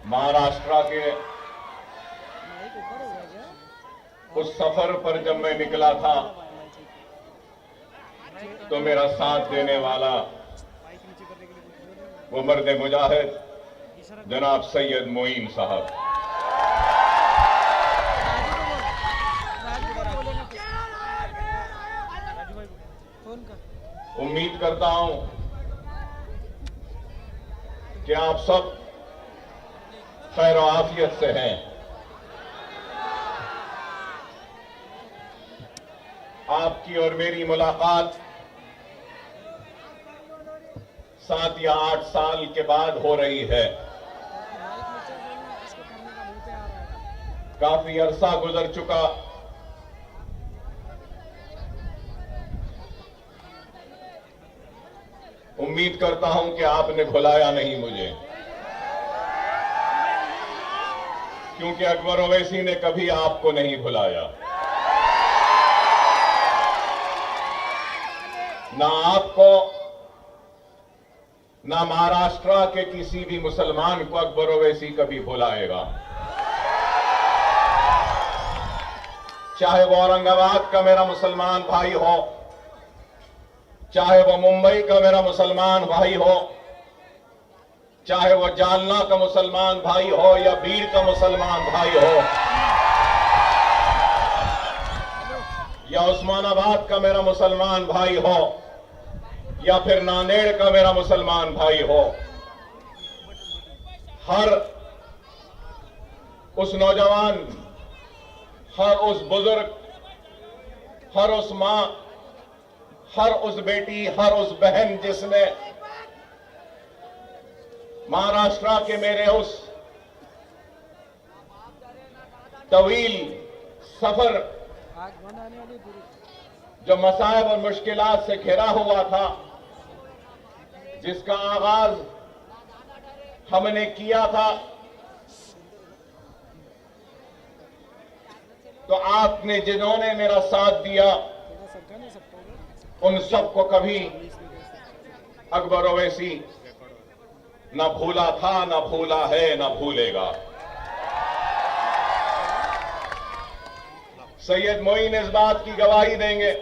महाराष्ट्र के उस सफर पर जब मैं निकला था तो मेरा साथ देने वाला वो मर्द मुजाहिद जनाब सैयद मोइन साहब। उम्मीद करता हूं कि आप सब खैर और आफियत से हैं। आपकी और मेरी मुलाकात 7 या 8 साल के बाद हो रही है। काफी अरसा गुजर चुका। उम्मीद करता हूं कि आपने भुलाया नहीं मुझे, क्योंकि अकबर ओवैसी ने कभी आपको नहीं भुलाया। ना आपको ना महाराष्ट्र के किसी भी मुसलमान को अकबर ओवैसी कभी भुलाएगा। चाहे वो औरंगाबाद का मेरा मुसलमान भाई हो, चाहे वो मुंबई का मेरा मुसलमान भाई हो, चाहे वो जालना का मुसलमान भाई हो या बीड़ का मुसलमान भाई हो, या उस्मानाबाद का मेरा मुसलमान भाई हो, या फिर नांदेड़ का मेरा मुसलमान भाई हो, हर उस नौजवान, हर उस बुजुर्ग, हर उस मां, हर उस बेटी, हर उस बहन जिसने महाराष्ट्र के मेरे उस तवील सफर जो मसाइब और मुश्किलात से घिरा हुआ था, जिसका आगाज हमने किया था, तो आपने जिन्होंने मेरा साथ दिया उन सबको कभी अकबर ओवैसी न भूला था, न भूला है, न भूलेगा। सैयद मोइन इस बात की गवाही देंगे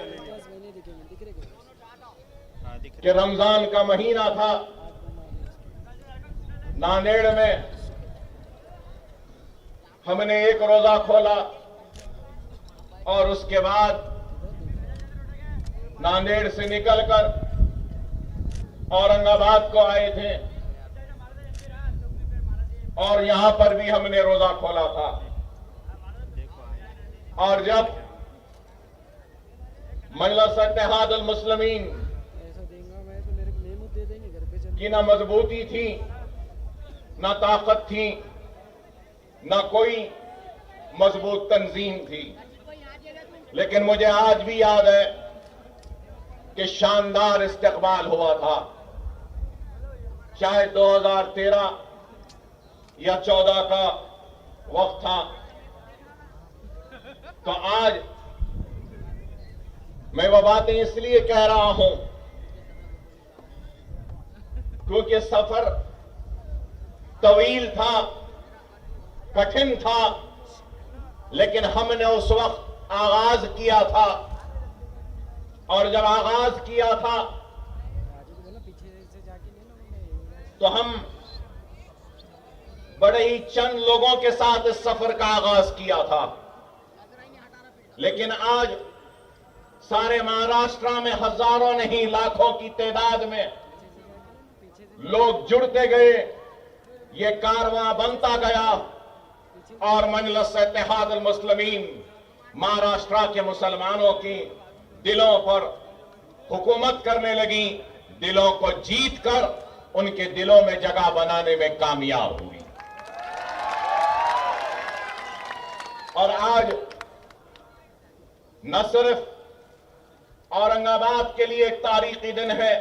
कि रमजान का महीना था। नांदेड़ में हमने एक रोजा खोला और उसके बाद नांदेड़ से निकलकर औरंगाबाद को आए थे और यहां पर भी हमने रोजा खोला था। और जब मजलिस इत्तेहादुल मुस्लिमीन की ना मजबूती थी, ना ताकत थी, ना कोई मजबूत तंजीम थी, लेकिन मुझे आज भी याद है कि शानदार इस्तकबाल हुआ था। चाहे 2013 या 14 का वक्त था, तो आज मैं वो बातें इसलिए कह रहा हूं क्योंकि सफर तवील था, कठिन था, लेकिन हमने उस वक्त आगाज किया था। और जब आगाज किया था तो हम बड़े ही चंद लोगों के साथ इस सफर का आगाज किया था, लेकिन आज सारे महाराष्ट्र में हजारों नहीं लाखों की तादाद में लोग जुड़ते गए, ये कारवां बनता गया और मजलिस इत्तेहादुल मुस्लिमीन महाराष्ट्र के मुसलमानों की दिलों पर हुकूमत करने लगी, दिलों को जीत कर उनके दिलों में जगह बनाने में कामयाब हुई। और आज न सिर्फ औरंगाबाद के लिए एक तारीखी दिन है,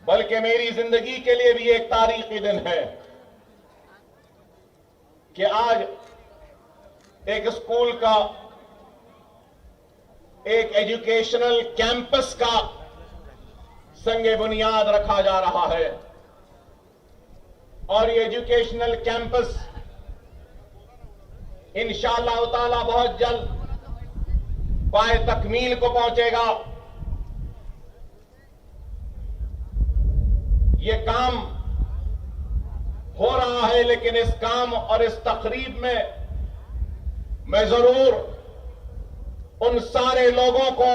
बल्कि मेरी जिंदगी के लिए भी एक तारीखी दिन है कि आज एक स्कूल का, एक एजुकेशनल कैंपस का संगे बुनियाद रखा जा रहा है। और ये एजुकेशनल कैंपस इंशाअल्लाह ताला बहुत जल्द पाए तकमील को पहुंचेगा। ये काम हो रहा है, लेकिन इस काम और इस तकरीब में मैं जरूर उन सारे लोगों को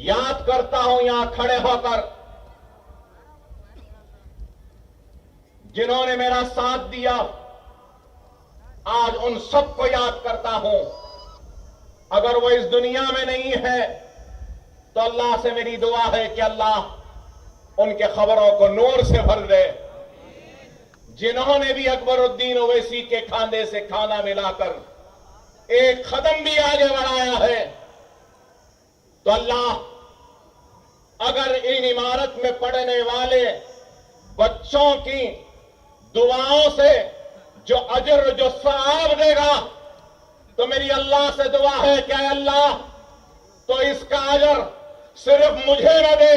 याद करता हूं यहां खड़े होकर, जिन्होंने मेरा साथ दिया। आज उन सबको याद करता हूं। अगर वो इस दुनिया में नहीं है तो अल्लाह से मेरी दुआ है कि अल्लाह उनके खबरों को नूर से भर दे। जिन्होंने भी अकबरुद्दीन ओवैसी के खाने से खाना मिलाकर एक कदम भी आगे बढ़ाया है, तो अल्लाह अगर इन इमारत में पढ़ने वाले बच्चों की दुआओं से जो अजर जो सवाब देगा, तो मेरी अल्लाह से दुआ है कि अल्लाह तो इसका अजर सिर्फ मुझे न दे,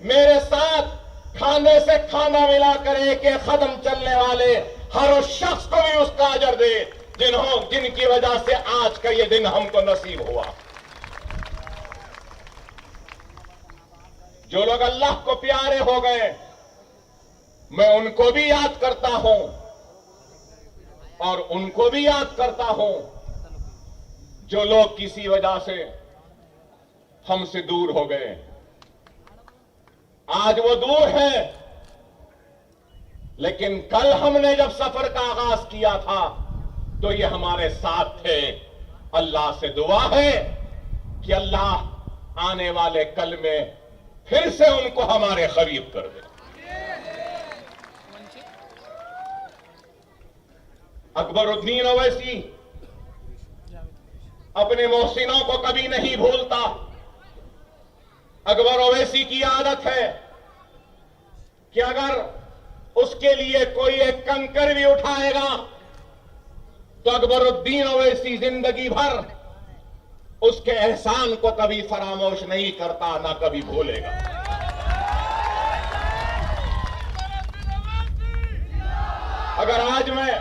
मेरे साथ खाने से खाना मिलाकर एक एक कदम चलने वाले हर उस शख्स को भी उसका अजर दे जिनकी वजह से आज का ये दिन हमको नसीब हुआ। जो लोग अल्लाह को प्यारे हो गए, मैं उनको भी याद करता हूं और उनको भी याद करता हूं जो लोग किसी वजह से हमसे दूर हो गए। आज वो दूर है, लेकिन कल हमने जब सफर का आगाज किया था तो ये हमारे साथ थे। अल्लाह से दुआ है कि अल्लाह आने वाले कल में फिर से उनको हमारे करीब कर दे। अकबरुद्दीन ओवैसी अपने मोहसिनों को कभी नहीं भूलता। अकबर ओवैसी की आदत है कि अगर उसके लिए कोई एक कंकर भी उठाएगा तो अकबरुद्दीन ओवैसी जिंदगी भर उसके एहसान को कभी फरामोश नहीं करता, ना कभी भूलेगा। अगर आज मैं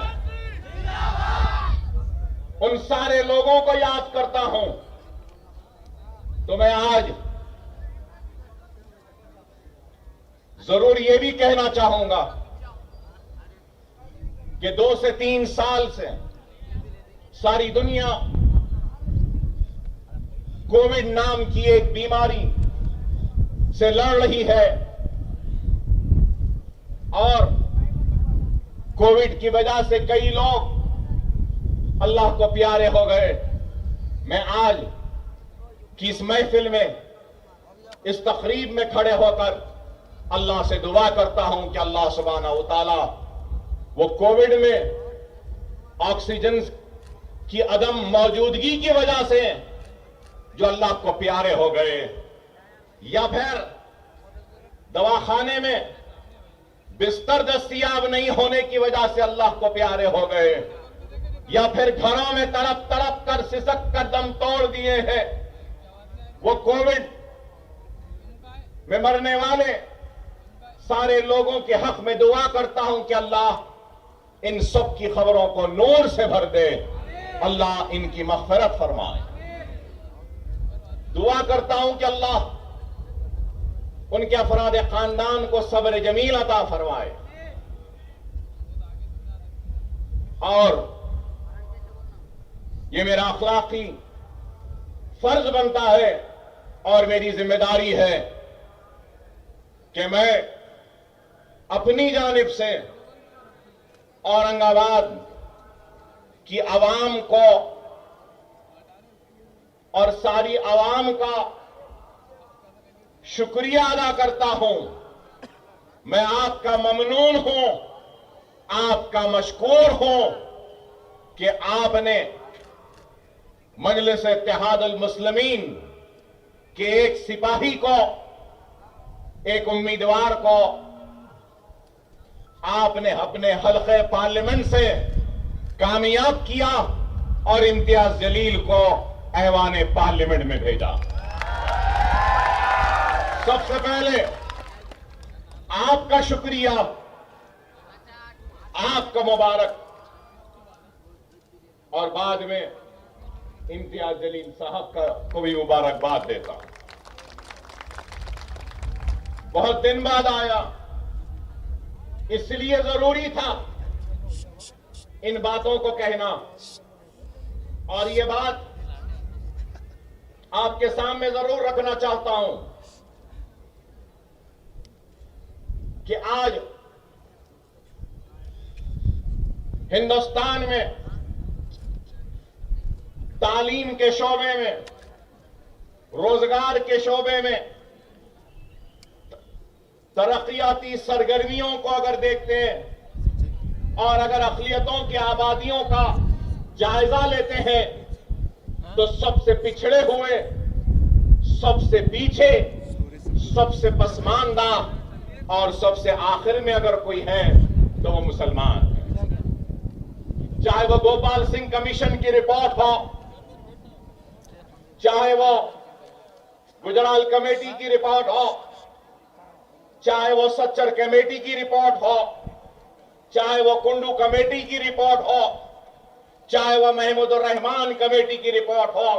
उन सारे लोगों को याद करता हूं, तो मैं आज जरूर यह भी कहना चाहूंगा कि 2 से 3 साल से सारी दुनिया कोविड नाम की एक बीमारी से लड़ रही है और कोविड की वजह से कई लोग अल्लाह को प्यारे हो गए। मैं आज की इस महफिल में, इस तकरीब में खड़े होकर अल्लाह से दुआ करता हूं कि अल्लाह सुब्हानहू व तआला वो कोविड में ऑक्सीजन की अदम मौजूदगी की वजह से जो अल्लाह को प्यारे हो गए, या फिर दवाखाने में बिस्तर दस्तयाब नहीं होने की वजह से अल्लाह को प्यारे हो गए, या फिर घरों में तड़प तड़प कर सिसक कर दम तोड़ दिए हैं, वो कोविड में मरने वाले सारे लोगों के हक में दुआ करता हूं कि अल्लाह इन सब की खबरों को नूर से भर दे, अल्लाह इनकी मग़फ़िरत फरमाए। दुआ करता हूं कि अल्लाह उनके अफराद खानदान को सब्र जमील अता फरमाए और ये मेरा अखलाकी फर्ज बनता है और मेरी जिम्मेदारी है कि मैं अपनी जानिब से औरंगाबाद की आवाम को और सारी आवाम का शुक्रिया अदा करता हूं। मैं आपका ममनून हूं, आपका मशकूर हूं कि आपने मजलिस इत्तेहादुल मुस्लिमीन के एक सिपाही को, एक उम्मीदवार को आपने अपने हल्के पार्लियामेंट से कामयाब किया और इम्तियाज जलील को ऐवाने पार्लियामेंट में भेजा। सबसे पहले आपका शुक्रिया आपका मुबारक। और बाद में इम्तियाज जलील साहब को भी मुबारकबाद देता हूं। बहुत दिन बाद आया, इसलिए जरूरी था इन बातों को कहना। और ये बात आपके सामने जरूर रखना चाहता हूं कि आज हिंदुस्तान में तालीम के शोबे में, रोजगार के शोबे में, तरक्याती सरगर्मियों को अगर देखते हैं और अगर अक़लियतों की आबादियों का जायजा लेते हैं तो सबसे पिछड़े हुए, सबसे पीछे, सबसे पसमानदा और सबसे आखिर में अगर कोई है तो वो मुसलमान है। चाहे वो गोपाल सिंह कमीशन की रिपोर्ट हो, चाहे वो गुजराल कमेटी की रिपोर्ट हो, चाहे वो सच्चर कमेटी की रिपोर्ट हो, चाहे वो कुंडू कमेटी की रिपोर्ट हो, चाहे वो महमूदुर रहमान कमेटी की रिपोर्ट हो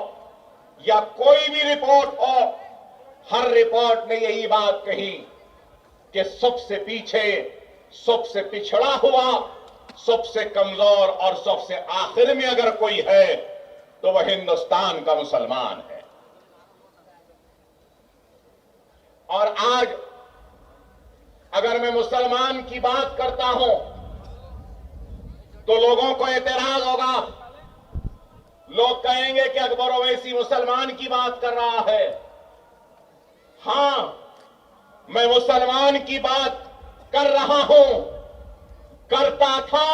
या कोई भी रिपोर्ट हो, हर रिपोर्ट ने यही बात कही कि सबसे पीछे, सबसे पिछड़ा हुआ, सबसे कमजोर और सबसे आखिर में अगर कोई है तो वह हिंदुस्तान का मुसलमान है। और आज अगर मैं मुसलमान की बात करता हूं तो लोगों को एतराज होगा, लोग कहेंगे कि अकबर ओवैसी मुसलमान की बात कर रहा है। हां, मैं मुसलमान की बात कर रहा हूं, करता था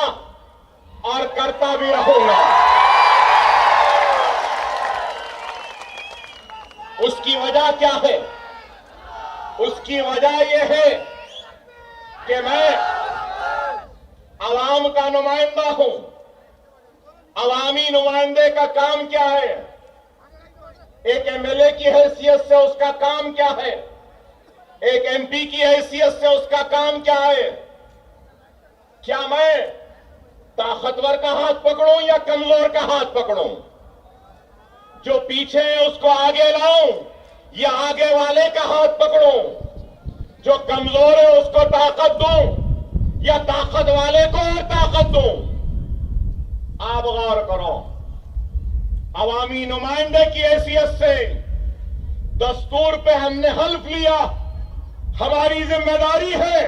और करता भी रहूंगा। उसकी वजह क्या है? उसकी वजह यह है कि मैं अवाम का नुमाइंदा हूं। अवामी नुमाइंदे का काम क्या है? एक एमएलए की हैसियत से उसका काम क्या है? एक एमपी की हैसियत से उसका काम क्या है? क्या मैं ताकतवर का हाथ पकड़ूं या कमजोर का हाथ पकड़ूं? जो पीछे है उसको आगे लाऊं या आगे वाले का हाथ पकड़ूं? जो कमजोर है उसको ताकत दूं या ताकत वाले को और ताकत दूं? आप गौर करो, अवामी नुमाइंदे की हैसियत से दस्तूर पे हमने हल्फ लिया। हमारी जिम्मेदारी है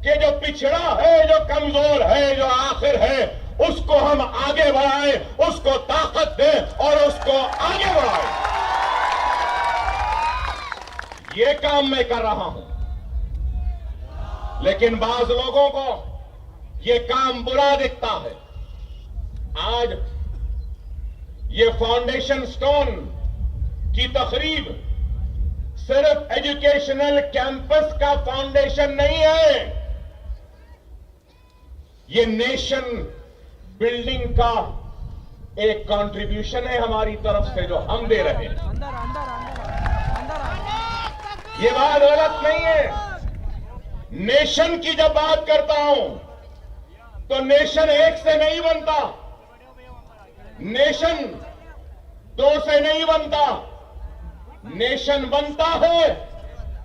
कि जो पिछड़ा है, जो कमजोर है, जो आखिर है, उसको हम आगे बढ़ाएं, उसको ताकत दें और उसको आगे बढ़ाएं। ये काम मैं कर रहा हूं। लेकिन बाज लोगों को ये काम बुरा दिखता है। आज ये फाउंडेशन स्टोन की तकरीब सिर्फ एजुकेशनल कैंपस का फाउंडेशन नहीं है, ये नेशन बिल्डिंग का एक कंट्रीब्यूशन है हमारी तरफ से जो हम दे रहे हैं। ये बात गलत नहीं है। नेशन की जब बात करता हूं तो नेशन एक से नहीं बनता, नेशन दो से नहीं बनता। नेशन बनता है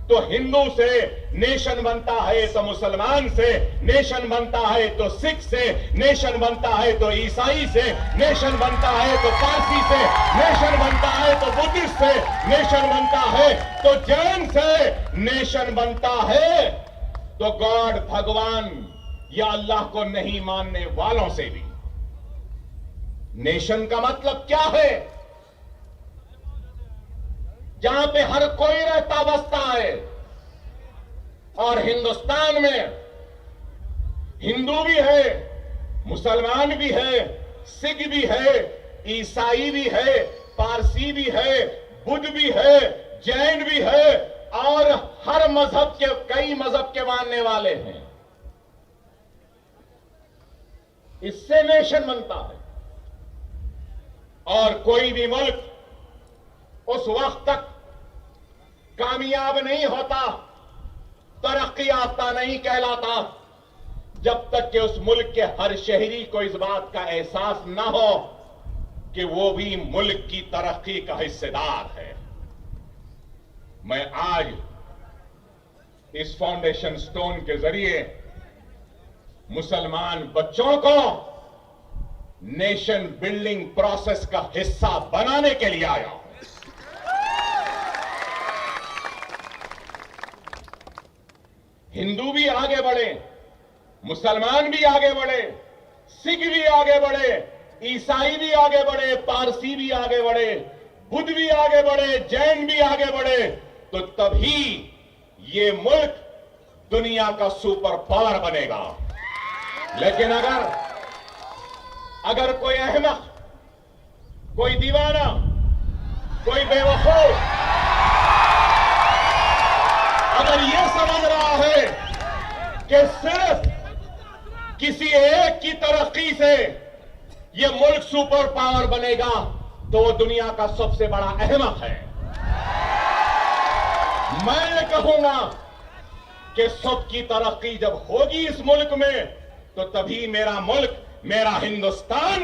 तो हिंदू से, नेशन बनता है तो मुसलमान से, नेशन बनता है तो सिख से, नेशन बनता है तो ईसाई से, नेशन बनता है तो पारसी से, नेशन बनता है तो बुद्धिस्ट से, नेशन बनता है तो जैन से, नेशन बनता है तो गॉड, भगवान या अल्लाह को नहीं मानने वालों से भी। नेशन का मतलब क्या है? जहां पे हर कोई रहता बसता है। और हिंदुस्तान में हिंदू भी है, मुसलमान भी है, सिख भी है, ईसाई भी है, पारसी भी है, बुद्ध भी है, जैन भी है और हर मजहब के, कई मजहब के मानने वाले हैं। इससे नेशन बनता है। और कोई भी मुल्क उस वक्त तक कामयाब नहीं होता, तरक्की याफ्ता नहीं कहलाता, जब तक कि उस मुल्क के हर शहरी को इस बात का एहसास ना हो कि वो भी मुल्क की तरक्की का हिस्सेदार है। मैं आज इस फाउंडेशन स्टोन के जरिए मुसलमान बच्चों को नेशन बिल्डिंग प्रोसेस का हिस्सा बनाने के लिए आया हूं। हिंदू भी आगे बढ़े, मुसलमान भी आगे बढ़े, सिख भी आगे बढ़े, ईसाई भी आगे बढ़े, पारसी भी आगे बढ़े, बुद्ध भी आगे बढ़े, जैन भी आगे बढ़े, तो तभी ये मुल्क दुनिया का सुपर पावर बनेगा। लेकिन अगर कोई अहमक, कोई दीवाना, कोई बेवकूफ अगर ये समझ रहा है कि सिर्फ किसी एक की तरक्की से ये मुल्क सुपर पावर बनेगा, तो वो दुनिया का सबसे बड़ा अहमक है। मैं ये कहूंगा कि सबकी तरक्की जब होगी इस मुल्क में, तो तभी मेरा मुल्क, मेरा हिंदुस्तान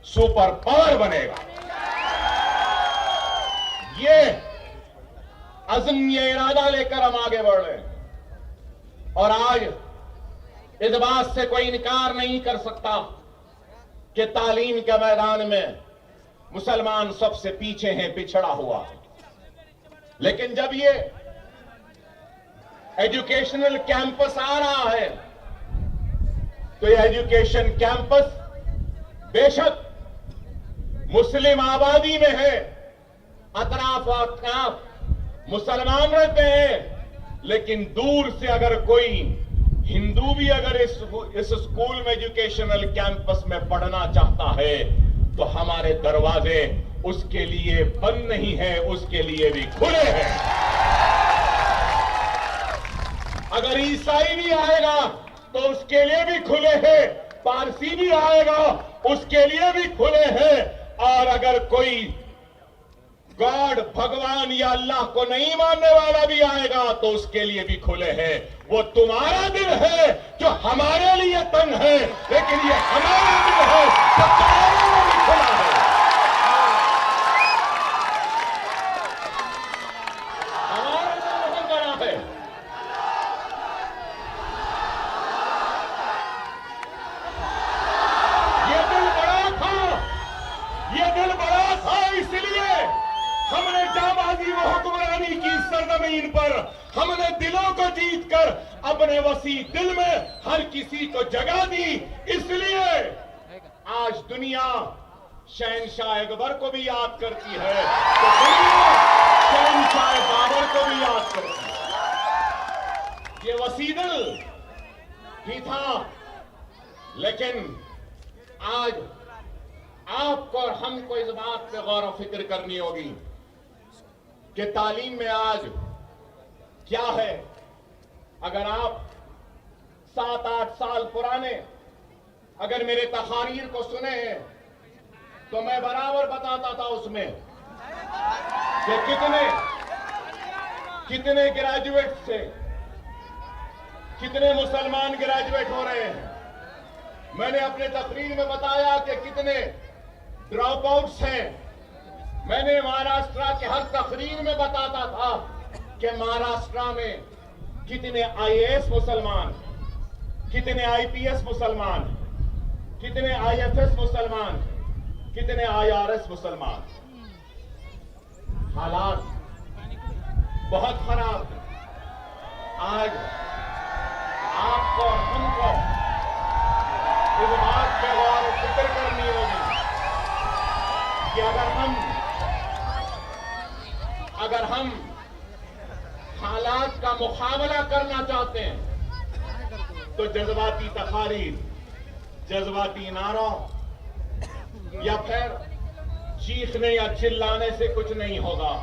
सुपर पावर बनेगा। ये अज़्म, ये इरादा लेकर हम आगे बढ़ रहे हैं। और आज इस बात से कोई इनकार नहीं कर सकता कि तालीम के मैदान में मुसलमान सबसे पीछे हैं, पिछड़ा हुआ है। लेकिन जब ये एजुकेशनल कैंपस आ रहा है, तो ये एजुकेशन कैंपस बेशक मुस्लिम आबादी में है, अतराफ अतराफ मुसलमान रहते हैं, लेकिन दूर से अगर कोई हिंदू भी अगर इस स्कूल में, एजुकेशनल कैंपस में पढ़ना चाहता है, तो हमारे दरवाजे उसके लिए बंद नहीं है, उसके लिए भी खुले हैं। अगर ईसाई भी आएगा तो उसके लिए भी खुले हैं, पारसी भी आएगा उसके लिए भी खुले हैं, और अगर कोई गॉड, भगवान या अल्लाह को नहीं मानने वाला भी आएगा तो उसके लिए भी खुले हैं। वो तुम्हारा दिल है जो हमारे लिए तंग है, लेकिन ये हमारा दिल है जो तुम्हारे लिए भी खुला है। हमारा दिल बहुत बड़ा है। ये दिल बड़ा था, ये दिल बड़ा था, इसलिए हमने जाबाजी व हुक्मरानी की सरजमीन पर हमने दिलों को जीतकर अपने वसी दिल में हर किसी को जगह दी। इसलिए आज दुनिया शहनशाह अकबर को भी याद करती है, तो दुनिया शहनशाह बाबर को भी याद करती है। ये वसी दिल ही था, लेकिन आज आपको और हमको इस बात पे गौर व फिक्र करनी होगी कि तालीम में आज क्या है। अगर आप 7-8 साल पुराने अगर मेरे तकारीर को सुने हैं, तो मैं बराबर बताता था उसमें कि कितने ग्रेजुएट से कितने मुसलमान ग्रेजुएट हो रहे हैं। मैंने अपने तकरीर में बताया कि कितने ड्रॉप आउट्स हैं। मैंने महाराष्ट्र के हर तकरीर में बताता था कि महाराष्ट्र में कितने आईएएस मुसलमान, कितने आईपीएस मुसलमान, कितने आईएफएस मुसलमान, कितने आईआरएस मुसलमान। हालात बहुत खराब है। आज आपको और हमको इस बात पे गौर और फिक्र करनी होगी कि अगर हम हालात का मुकाबला करना चाहते हैं, तो जज्बाती तकारीर, जज्बाती नारों या फिर चीखने या चिल्लाने से कुछ नहीं होगा।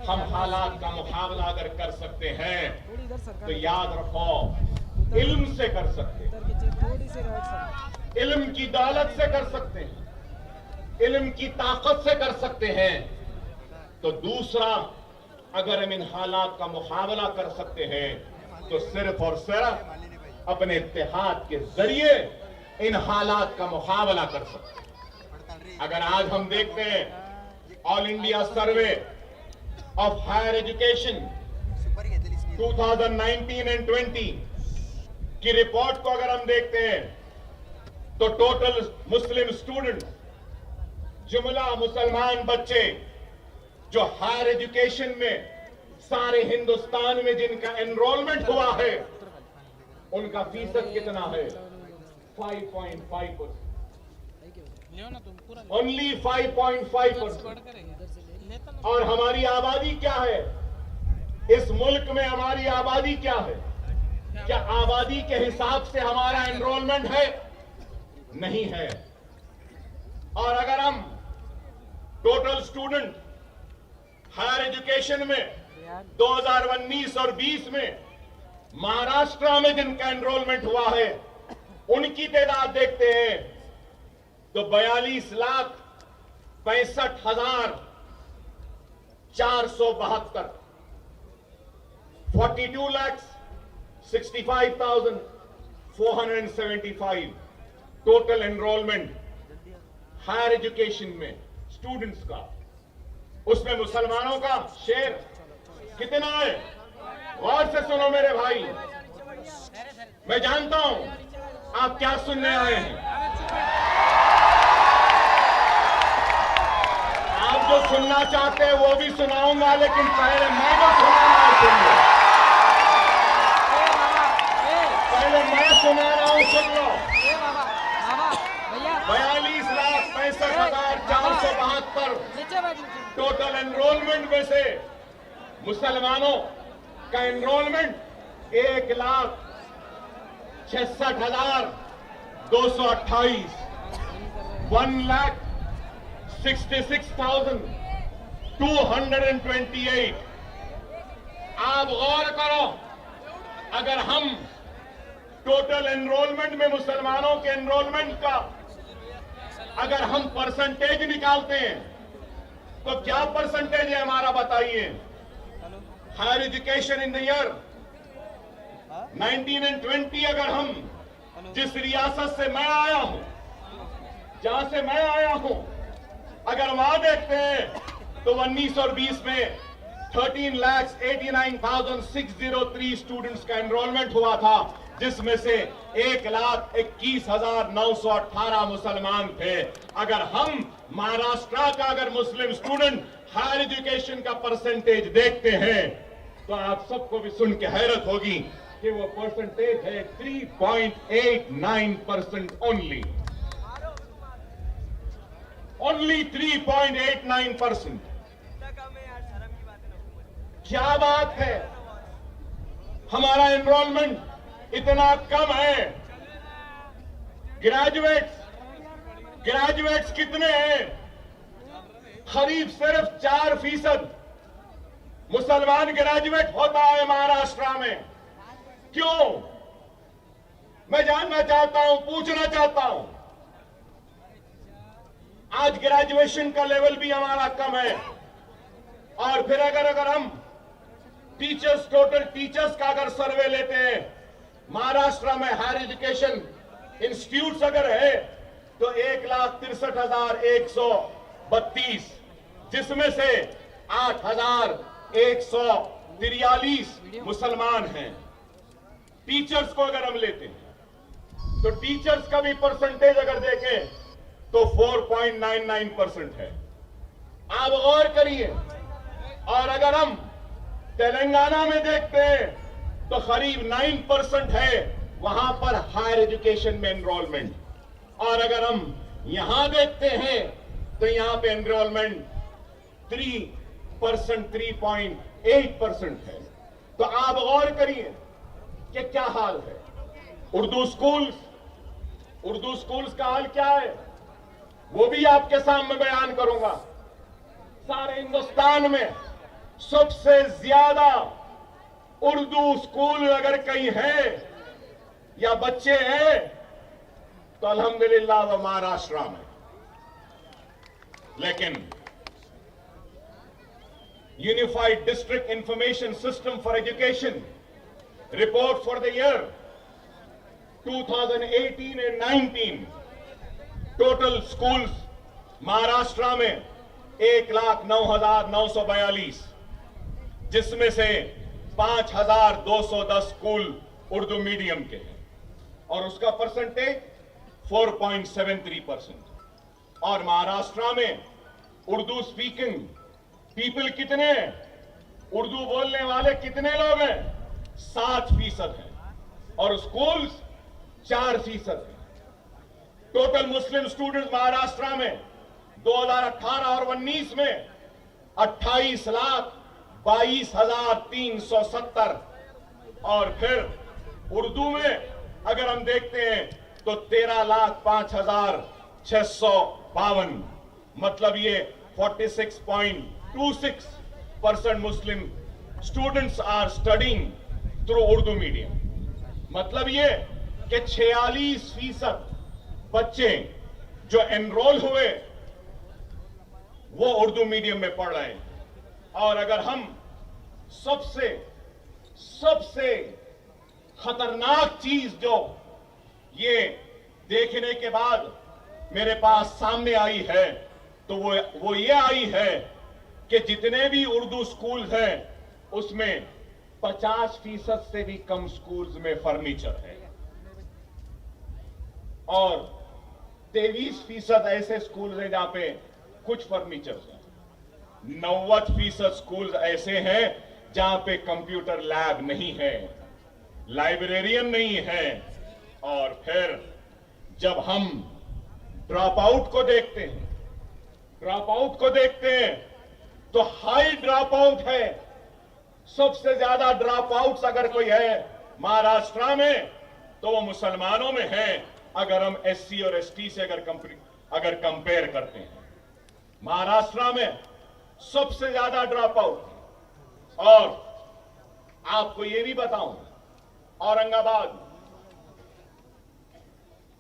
हम हालात का मुकाबला अगर कर सकते हैं तो याद रखो, इल्म से कर सकते हैं, इल्म की दौलत से कर सकते हैं, इल्म की ताकत से कर सकते हैं। तो दूसरा, अगर हम इन हालात का मुकाबला कर सकते हैं तो सिर्फ और सिर्फ अपने इत्तेहाद के जरिए इन हालात का मुकाबला कर सकते। अगर आज हम देखते हैं all India survey of higher education 2019 and 20 की रिपोर्ट को अगर हम देखते हैं तो टोटल मुस्लिम स्टूडेंट, जुमला मुसलमान बच्चे जो हायर एजुकेशन में सारे हिंदुस्तान में जिनका एनरोलमेंट हुआ है, उनका फीसद कितना है? 5.5%। ओनली 5.5%। और हमारी आबादी क्या है? इस मुल्क में हमारी आबादी क्या है? क्या आबादी के हिसाब से हमारा एनरोलमेंट है? नहीं है। और अगर हम टोटल स्टूडेंट हायर एजुकेशन में 2019 और 20 में महाराष्ट्र में जिनका एनरोलमेंट हुआ है, उनकी तादाद देखते हैं तो 42,65,472, 42,65,475 टोटल एनरोलमेंट हायर एजुकेशन में स्टूडेंट्स का। उसमें मुसलमानों का शेयर कितना है? गौर से सुनो मेरे भाई, मैं जानता हूं आप क्या सुनने आए हैं। आप जो सुनना चाहते हैं वो भी सुनाऊंगा, लेकिन पहले मैं जो सुना रहा हूं सुन लो। पहले मैं सुना रहा हूं, सुन लो। 42,65,472 टोटल एनरोलमेंट में से मुसलमानों का एनरोलमेंट 1,66,228, 1,66,228। आप गौर करो, अगर हम टोटल एनरोलमेंट में मुसलमानों के एनरोलमेंट का अगर हम परसेंटेज निकालते हैं तो क्या परसेंटेज है हमारा? बताइए। Higher education in the year 19 and 20 अगर हम जिस रियासत से मैं आया हूं, जहां से मैं आया हूं, अगर वहां देखते हैं तो 19 और 20 में 13,89,603 स्टूडेंट्स का एनरोलमेंट हुआ था, जिसमें से 1,21,918 मुसलमान थे। अगर हम महाराष्ट्र का अगर मुस्लिम स्टूडेंट हायर एजुकेशन का परसेंटेज देखते हैं तो आप सबको भी सुन के हैरत होगी कि वो परसेंटेज है 3.89% ओनली। ओनली 3.89%। क्या बात है, हमारा एनरोलमेंट इतना कम है। ग्रेजुएट्स कितने हैं? करीब सिर्फ 4% मुसलमान ग्रेजुएट होता है महाराष्ट्र में। क्यों? मैं जानना चाहता हूं, पूछना चाहता हूं। आज ग्रेजुएशन का लेवल भी हमारा कम है। और फिर अगर हम टीचर्स, टोटल टीचर्स का अगर सर्वे लेते हैं महाराष्ट्र में, हायर एजुकेशन इंस्टीट्यूट्स अगर है तो 1,63,132, जिसमें से 8,143 मुसलमान हैं। टीचर्स को अगर हम लेते हैं तो टीचर्स का भी परसेंटेज अगर देखें तो 4.99% है। आप गौर करिए। और अगर हम तेलंगाना में देखते हैं तो करीब 9% है वहां पर हायर एजुकेशन में एनरोलमेंट। और अगर हम यहां देखते हैं तो यहां पे एनरोलमेंट 3.8% है। तो आप गौर करिए कि क्या हाल है। उर्दू स्कूल्स का हाल क्या है वो भी आपके सामने बयान करूंगा। सारे हिंदुस्तान में सबसे ज्यादा उर्दू स्कूल अगर कहीं है या बच्चे हैं तो अल्हम्दुलिल्लाह वो महाराष्ट्र में। लेकिन unified district information system for education report for the year 2018 and 19 total schools Maharashtra में 1,09,942, जिसमें से 5,210 स्कूल उर्दू मीडियम के हैं और उसका परसेंटेज 4.73%। और महाराष्ट्र में उर्दू स्पीकिंग पीपल कितने हैं, उर्दू बोलने वाले कितने लोग हैं? 7% हैं और स्कूल्स 4% हैं। टोटल मुस्लिम स्टूडेंट्स महाराष्ट्र में 2018 और 19 में 28,22,370 और फिर उर्दू में अगर हम देखते हैं तो 13,05,652, मतलब ये 46.26% Muslim students are studying through Urdu medium. मतलब ये कि 46% बच्चे जो एनरोल हुए वो उर्दू मीडियम में पढ़ रहे हैं। और अगर हम सबसे खतरनाक चीज जो ये देखने के बाद मेरे पास सामने आई है तो वो ये आई है कि जितने भी उर्दू स्कूल्स हैं उसमें 50% से भी कम स्कूल्स में फर्नीचर है और 23% ऐसे स्कूल्स हैं जहां पे कुछ फर्नीचर है। 90% स्कूल्स ऐसे हैं जहां पे कंप्यूटर लैब नहीं है, लाइब्रेरियन नहीं है। और फिर जब हम ड्रॉप आउट को देखते हैं तो हाई ड्रॉप आउट है। सबसे ज्यादा ड्रॉप आउट्स अगर कोई है महाराष्ट्र में तो वो मुसलमानों में है, अगर हम एससी और एसटी से अगर कंपेयर करते हैं। महाराष्ट्र में सबसे ज्यादा ड्रॉप आउट। और आपको ये भी बताऊं,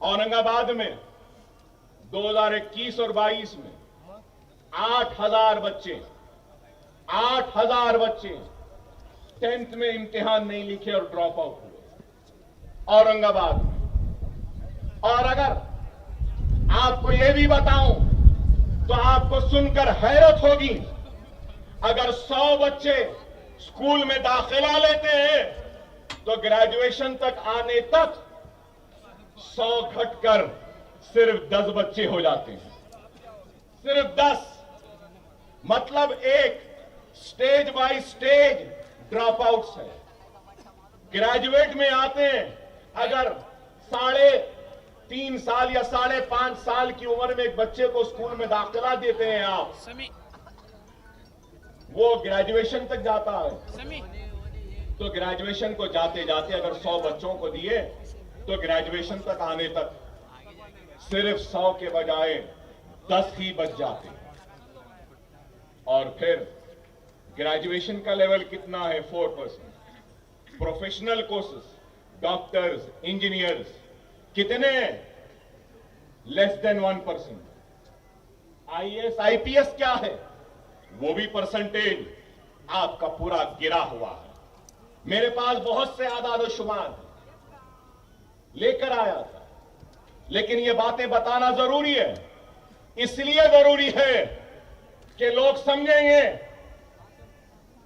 औरंगाबाद में 2021 और 22 में 8,000 बच्चे 10th में इम्तिहान नहीं लिखे और ड्रॉप आउट हुए औरंगाबाद में। और अगर आपको यह भी बताऊं तो आपको सुनकर हैरत होगी, अगर 100 बच्चे स्कूल में दाखिला लेते हैं तो ग्रेजुएशन तक आने तक 100 घटकर सिर्फ 10 बच्चे हो जाते हैं। सिर्फ 10, मतलब एक stage by stage drop outs है। ग्रेजुएट में आते हैं, अगर 3.5 साल या 5.5 साल की उम्र में एक बच्चे को स्कूल में दाखिला देते हैं आप, वो ग्रेजुएशन तक जाता है। तो ग्रेजुएशन को जाते जाते अगर 100 बच्चों को दिए तो ग्रेजुएशन तक आने तक सिर्फ 100 के बजाय 10 ही बच जाते हैं। और फिर ग्रेजुएशन का लेवल कितना है? 4%। प्रोफेशनल कोर्सेस, डॉक्टर्स, इंजीनियर्स कितने? Less than 1%। आईएएस आईपीएस क्या है? वो भी परसेंटेज आपका पूरा गिरा हुआ है। मेरे पास बहुत से आदाद और शुमार लेकर आया था, लेकिन ये बातें बताना जरूरी है। इसलिए जरूरी है कि लोग समझेंगे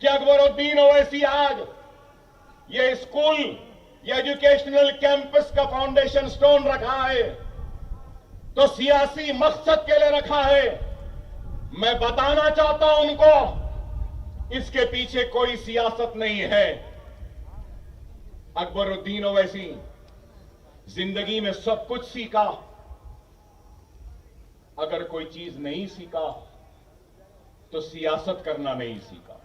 कि अकबरुद्दीन ओवैसी आज ये स्कूल, ये एजुकेशनल कैंपस का फाउंडेशन स्टोन रखा है तो सियासी मकसद के लिए रखा है। मैं बताना चाहता हूं उनको, इसके पीछे कोई सियासत नहीं है। अकबरुद्दीन ओवैसी जिंदगी में सब कुछ सीखा, अगर कोई चीज नहीं सीखा तो सियासत करना नहीं सीखा।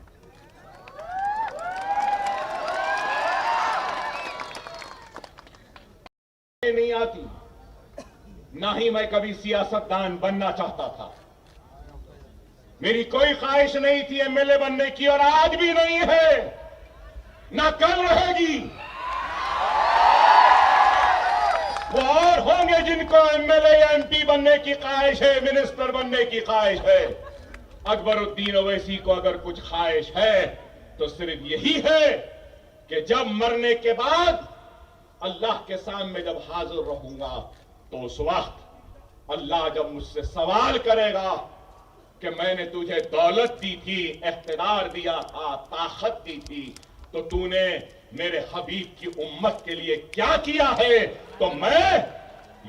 नहीं आती, ना ही मैं कभी सियासतदान बनना चाहता था। मेरी कोई ख्वाहिश नहीं थी एमएलए बनने की, और आज भी नहीं है, ना कल रहेगी। वो और होंगे जिनको एमएलए या एमपी बनने की ख्वाहिश है, मिनिस्टर बनने की ख्वाहिश है। अकबरुद्दीन ओवैसी को अगर कुछ ख्वाहिश है तो सिर्फ यही है कि जब मरने के बाद अल्लाह के सामने जब हाजिर रहूंगा तो उस वक्त अल्लाह जब मुझसे सवाल करेगा कि मैंने तुझे दौलत दी थी, इख्तिदार दिया था, ताकत दी थी, तो तूने मेरे हबीब की उम्मत के लिए क्या किया है, तो मैं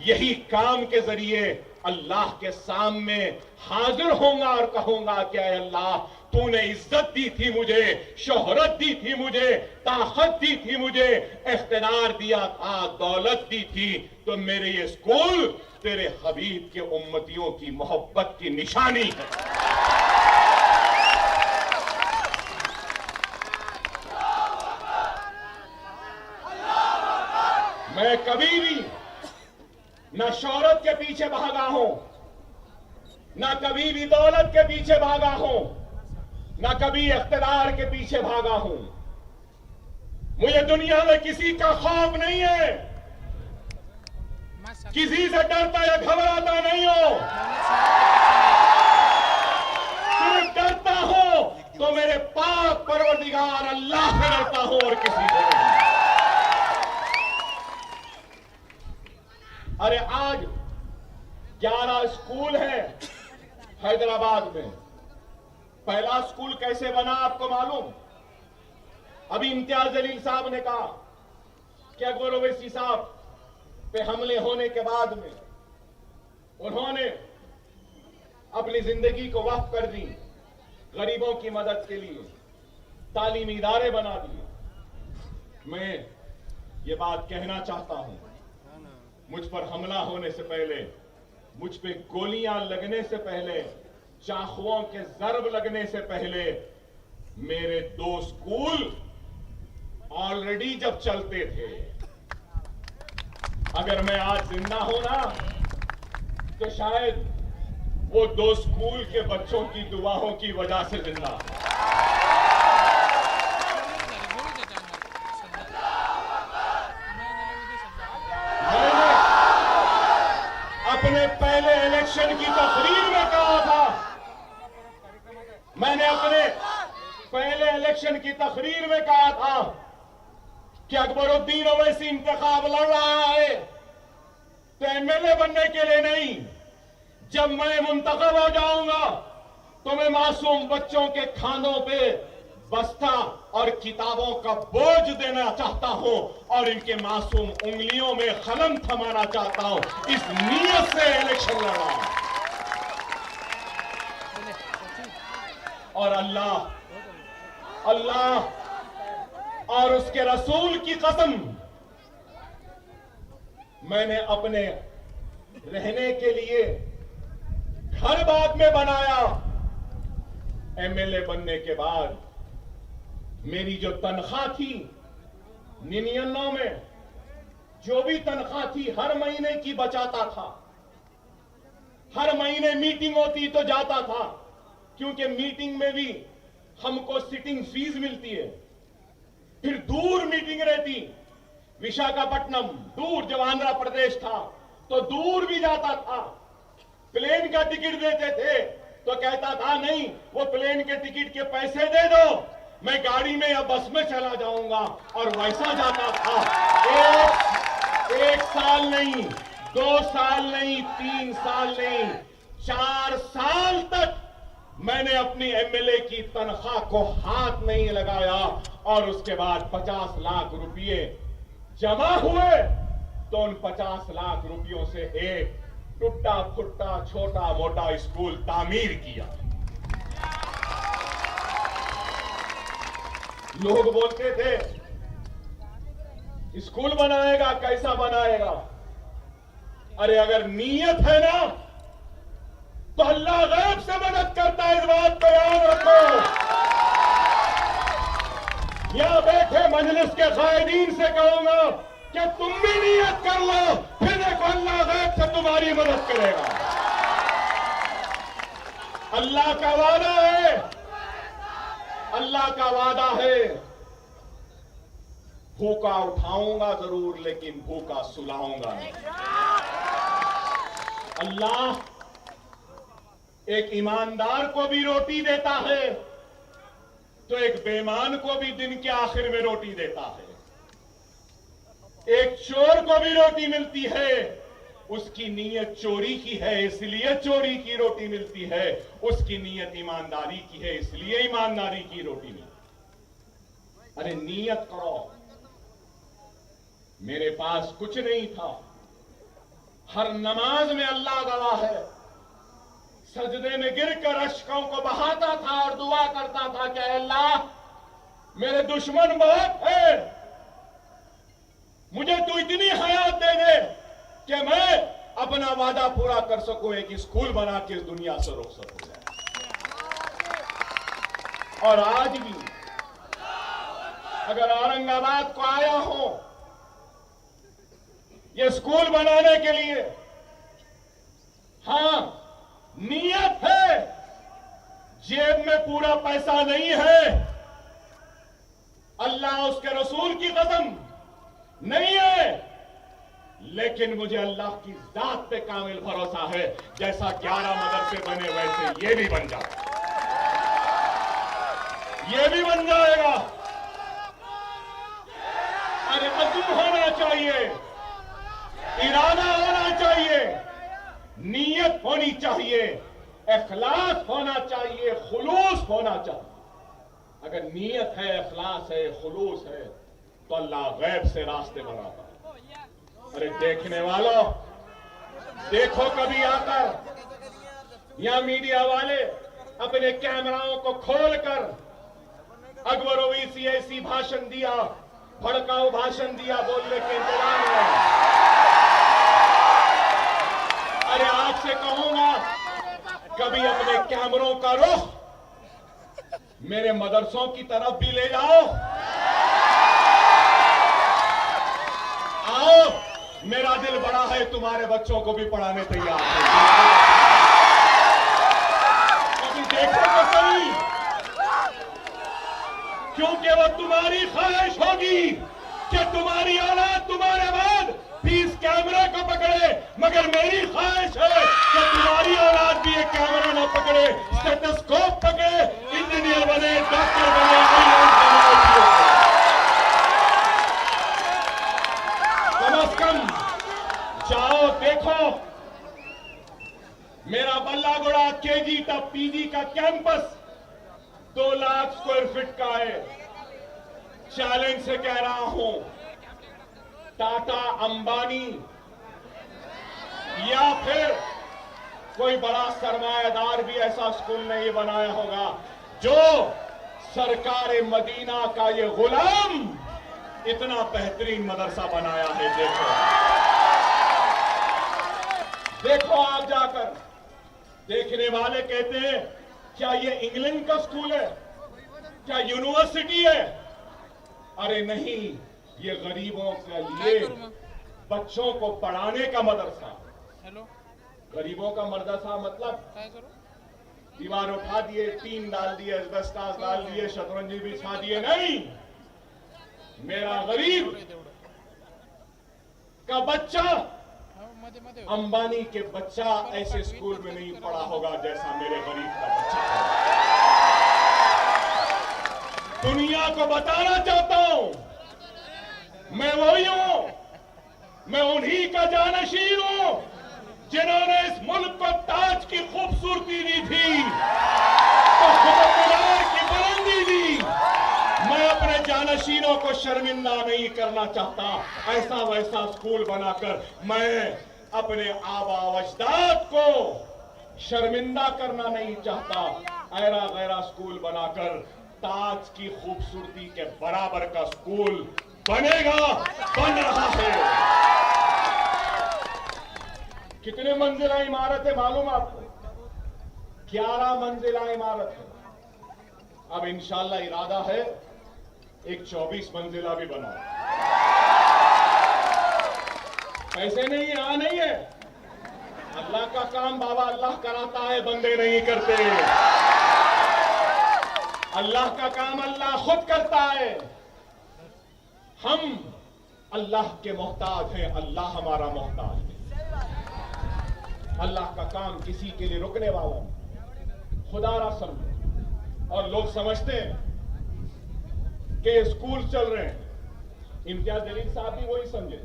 यही काम के जरिए अल्लाह के सामने हाजिर होऊंगा और कहूंगा कि अल्लाह तूने इज्जत दी थी मुझे, शोहरत दी थी मुझे, ताकत दी थी मुझे, इख्तिदार दिया था, दौलत दी थी, तो मेरे ये स्कूल तेरे हबीब के उम्मतियों की मोहब्बत की निशानी है। मैं कभी भी न शोहरत के पीछे भागा हूं, न कभी भी दौलत के पीछे भागा हूं, न कभी इख्तिदार के पीछे भागा हूं। मुझे दुनिया में किसी का खौफ नहीं है, किसी से डरता या घबराता नहीं हो। सिर्फ डरता हूं तो मेरे पाक परवरदिगार अल्लाह से डरता हूं और किसी से नहीं। अरे आज 11 स्कूल है हैदराबाद में। पहला स्कूल कैसे बना आपको मालूम? अभी इम्तियाज जलील साहब ने कहा कि अकबर ओवैसी साहब पे हमले होने के बाद में उन्होंने अपनी जिंदगी को वक्फ कर दी गरीबों की मदद के लिए, तालीमी इदारे बना दिए। मैं ये बात कहना चाहता हूं, मुझ पर हमला होने से पहले, मुझ पे गोलियां लगने से पहले, चाकुओं के जरब लगने से पहले मेरे 2 स्कूल ऑलरेडी जब चलते थे। अगर मैं आज जिंदा हूं ना, तो शायद वो 2 स्कूल के बच्चों की दुआओं की वजह से जिंदा। मैंने अपने पहले इलेक्शन की तकरीर में कहा था, मैंने अपने पहले इलेक्शन की तकरीर में कहा था कि अकबरुद्दीन ओवैसी इंतखाब लड़ रहा है तो एमएलए बनने के लिए नहीं, जब मैं मुंतखब हो जाऊंगा तो मैं मासूम बच्चों के खानों पे बस्ता और किताबों का बोझ देना चाहता हूं और इनके मासूम उंगलियों में कलम थमाना चाहता हूं। इस नीयत से इलेक्शन लड़ रहा हूं। और अल्लाह और उसके रसूल की कसम, मैंने अपने रहने के लिए घर बाद में बनाया। एमएलए बनने के बाद मेरी जो तनख्वाह थी 99 में, जो भी तनख्वाह थी हर महीने की बचाता था। हर महीने मीटिंग होती तो जाता था, क्योंकि मीटिंग में भी हमको सिटिंग फीस मिलती है। फिर दूर मीटिंग रहती, विशाखापट्टनम दूर, जब आंध्र प्रदेश था तो दूर भी जाता था। प्लेन का टिकट देते थे तो कहता था नहीं, वो प्लेन के टिकट के पैसे दे दो, मैं गाड़ी में या बस में चला जाऊंगा, और वैसा जाता था। एक साल नहीं, 2 साल नहीं, 3 साल नहीं, 4 साल तक मैंने अपनी एमएलए की तनख्वाह को हाथ नहीं लगाया। और उसके बाद 50 लाख रुपए जमा हुए तो उन 50 लाख रुपयों से एक टूटा फुट्टा छोटा मोटा स्कूल तामीर किया। लोग बोलते थे स्कूल बनाएगा, कैसा बनाएगा? अरे अगर नीयत है ना तो अल्लाह गैब से मदद करता है, इस बात को याद रखो। यहां बैठे मजलिस के कायदीन से कहूंगा कि तुम भी नीयत कर लो, फिर देखो अल्लाह गैब से तुम्हारी मदद करेगा। अल्लाह का वादा है, अल्लाह का वादा है, भूखा उठाऊंगा जरूर लेकिन भूखा सुलाऊंगा नहीं। अल्लाह एक ईमानदार को भी रोटी देता है तो एक बेईमान को भी दिन के आखिर में रोटी देता है। एक चोर को भी रोटी मिलती है, उसकी नीयत चोरी की है इसलिए चोरी की रोटी मिलती है, उसकी नीयत ईमानदारी की है इसलिए ईमानदारी की रोटी मिलती है। अरे नीयत करो। मेरे पास कुछ नहीं था, हर नमाज में अल्लाह गवाह है, सजदे में गिरकर अश्कों को बहाता था और दुआ करता था कि अल्लाह मेरे दुश्मन बहुत है, मुझे तू इतनी हयात दे दे कि मैं अपना वादा पूरा कर सकूं, एक स्कूल बना के इस दुनिया से रोक सकूं। और आज भी अगर औरंगाबाद को आया हूं ये स्कूल बनाने के लिए, हां नीयत है, जेब में पूरा पैसा नहीं है, अल्लाह उसके रसूल की कसम नहीं है, लेकिन मुझे अल्लाह की जात पे कामिल भरोसा है, जैसा 11 मदरसे बने वैसे ये भी बन जाए, ये भी बन जाएगा। अरे अज़्म होना चाहिए, इरादा होना चाहिए, नीयत होनी चाहिए, इखलास होना चाहिए, खुलूस होना चाहिए। अगर नीयत है, इखलास है, खुलूस है तो अल्लाह गैब से रास्ते बनाता है। अरे देखने वालों, देखो कभी आकर या मीडिया वाले अपने कैमराओं को खोलकर अकबर ओवैसी ऐसी भाषण दिया, भड़काऊ भाषण दिया बोलने के इंतजार में। अरे आपसे कहूंगा कभी अपने कैमरों का रुख मेरे मदरसों की तरफ भी ले जाओ। आओ, मेरा दिल बड़ा है, तुम्हारे बच्चों को भी पढ़ाने तैयार है। कभी देखो तो सही, क्योंकि वो तुम्हारी ख्वाहिश होगी कि तुम्हारी औलाद तुम्हारे बाद भी इस कैमरे को पकड़े, मगर मेरी ख्वाहिश है कि तुम्हारी औलाद भी ये कैमरा न पकड़े, स्टेथोस्कोप पकड़े, इंजीनियर बने, डॉक्टर बने, कम अज कम जाओ देखो। मेरा बल्लागुड़ा केजी तक पीजी का कैंपस 2 लाख स्क्वायर फीट का है। चैलेंज से कह रहा हूं, टाटा, अंबानी या फिर कोई बड़ा सरमायादार भी ऐसा स्कूल नहीं बनाया होगा जो सरकार मदीना का ये गुलाम इतना बेहतरीन मदरसा बनाया है। देखो आप जाकर, देखने वाले कहते हैं क्या ये इंग्लैंड का स्कूल है, क्या यूनिवर्सिटी है? अरे नहीं, ये गरीबों के लिए बच्चों को पढ़ाने का मदरसा। गरीबों का मदरसा मतलब दीवार उठा दिए, टीन डाल दिए, एस्बेस्टॉस डाल दिए, शतरंजी बिछा दिए, नहीं। मेरा गरीब का बच्चा, अंबानी के बच्चा ऐसे स्कूल में नहीं पढ़ा होगा जैसा मेरे गरीब का बच्चा है। दुनिया को बताना चाहता हूं, मैं वही हूं, मैं उन्हीं का जानशीन हूं जिन्होंने इस मुल्क को ताज की खूबसूरती दी थी, तो कुतुब मीनार की बुलंदी दी। मैं अपने जानशीनों को शर्मिंदा नहीं करना चाहता। ऐसा वैसा स्कूल बनाकर मैं अपने आबा अजदाद को शर्मिंदा करना नहीं चाहता। ऐरा गैरा स्कूल बनाकर ताज की खूबसूरती के बराबर का स्कूल बनेगा, बन रहा है। कितने मंजिला इमारत है मालूम आपको? 11 मंजिला इमारत है। अब इंशाल्लाह इरादा है एक 24 मंजिला भी बना। पैसे नहीं है, नहीं है, अल्लाह का काम बाबा अल्लाह कराता है, बंदे नहीं करते। अल्लाह का काम अल्लाह खुद करता है। हम अल्लाह के मोहताज हैं, अल्लाह हमारा मोहताज है। अल्लाह का काम किसी के लिए रुकने वाला नहीं, खुदा रसम। और लोग समझते हैं कि स्कूल चल रहे हैं, इम्तियाज जलील साहब भी वही समझे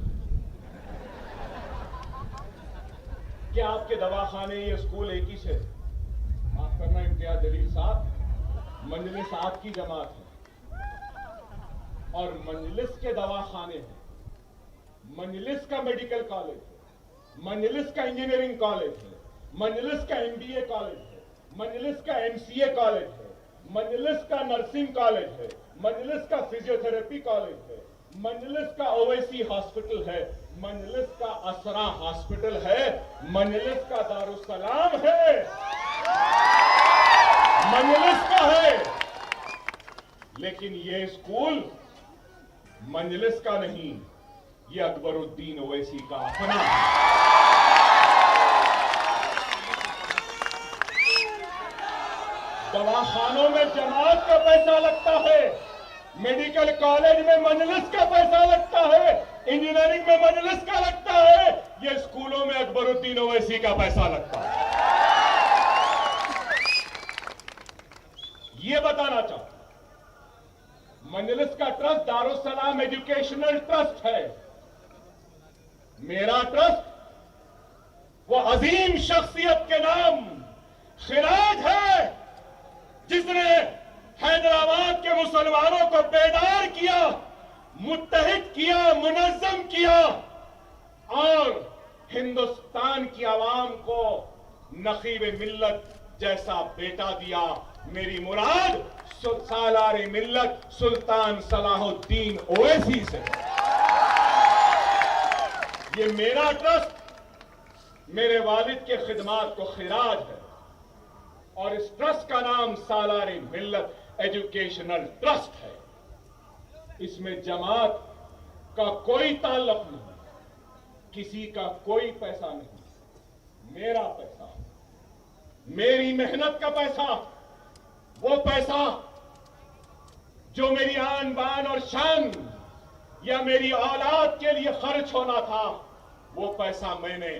कि आपके दवाखाने ये स्कूल एक ही से। माफ करना इम्तियाज जलील साहब, मजलिस आपकी जमात है और मजलिस के दवाखाने हैं, मजलिस का मेडिकल कॉलेज है, मजलिस का इंजीनियरिंग कॉलेज है, मजलिस का एमबीए कॉलेज है, मजलिस का एमसीए कॉलेज है, मजलिस का नर्सिंग कॉलेज है, मजलिस का फिजियोथेरेपी कॉलेज है, मजलिस का ओवैसी हॉस्पिटल है, मजलिस का असरा हॉस्पिटल है, मजलिस का दारुसलाम है, मजलिस का है। लेकिन ये स्कूल मजलिस का नहीं, ये अकबरुद्दीन ओवैसी का अपना है। दवाखानों में जमात का पैसा लगता है, मेडिकल कॉलेज में मजलिस का पैसा लगता है, इंजीनियरिंग में मजलिस का लगता है, ये स्कूलों में अकबरुद्दीन ओवैसी का पैसा लगता है। ये बताना चाहता हूं, मजलिस का ट्रस्ट दारुसलाम एजुकेशनल ट्रस्ट है। मेरा ट्रस्ट वो अजीम शख्सियत के नाम खिराज है, जिसने हैदराबाद के मुसलमानों को बेदार किया, मुत्तहिद किया, मुनज़्ज़म किया और हिंदुस्तान की आवाम को नकीब मिल्लत जैसा बेटा दिया। मेरी मुराद सालारे मिल्लत सुल्तान सलाहुद्दीन ओवैसी से। ये मेरा ट्रस्ट मेरे वालिद के खिदमात को खिराज है और इस ट्रस्ट का नाम सालारे मिल्लत एजुकेशनल ट्रस्ट है। इसमें जमात का कोई ताल्लुक नहीं, किसी का कोई पैसा नहीं, मेरा पैसा, मेरी मेहनत का पैसा, वो पैसा जो मेरी आन बान और शान या मेरी औलाद के लिए खर्च होना था, वो पैसा मैंने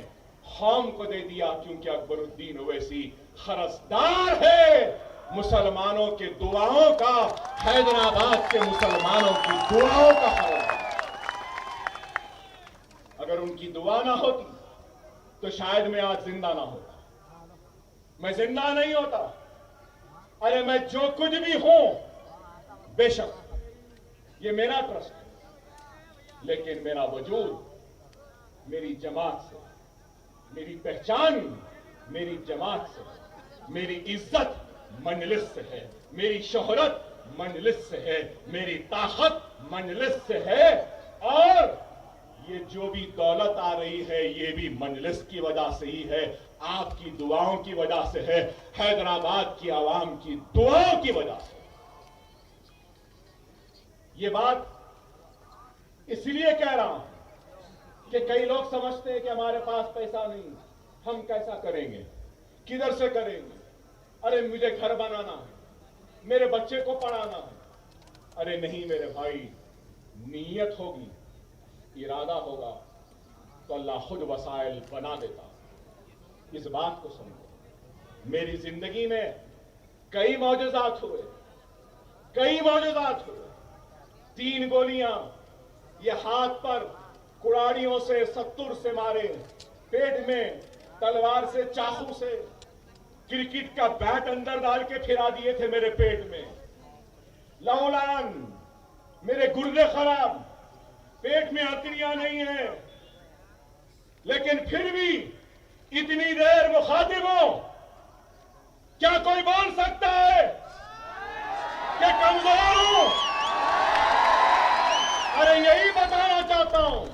कौम को दे दिया, क्योंकि अकबरुद्दीन ओवैसी खरसदार है मुसलमानों के दुआओं का, हैदराबाद के मुसलमानों की दुआओं का खरसदार। अगर उनकी दुआ ना होती तो शायद मैं आज जिंदा ना होता, मैं जिंदा नहीं होता। अरे मैं जो कुछ भी हूं, बेशक ये मेरा ट्रस्ट है, लेकिन मेरा वजूद मेरी जमात से, मेरी पहचान मेरी जमात से, मेरी इज्जत मजलिस से है, मेरी शोहरत मजलिस से है, मेरी ताकत मजलिस से है और ये जो भी दौलत आ रही है ये भी मजलिस की वजह से ही है, आपकी दुआओं की वजह से है, हैदराबाद की आवाम की दुआओं की वजह से। ये बात इसलिए कह रहा हूं कि कई लोग समझते हैं कि हमारे पास पैसा नहीं, हम कैसा करेंगे, किधर से करेंगे, अरे मुझे घर बनाना है, मेरे बच्चे को पढ़ाना है। अरे नहीं मेरे भाई, नीयत होगी, इरादा होगा तो अल्लाह खुद वसाइल बना देता। इस बात को समझो। मेरी जिंदगी में कई मौजज़ात हुए, कई मौजज़ात हुए। 3 गोलियां ये हाथ पर कुड़ाड़ियों से, सत्तुर से मारे, पेट में तलवार से, चाकू से, क्रिकेट का बैट अंदर डाल के फिरा दिए थे मेरे पेट में, लहूलान, मेरे गुर्दे खराब, पेट में हथकड़ियां नहीं है, लेकिन फिर भी इतनी देर मुखातिब हो, क्या कोई बोल सकता है कि कमजोर हूं? अरे यही बताना चाहता हूं।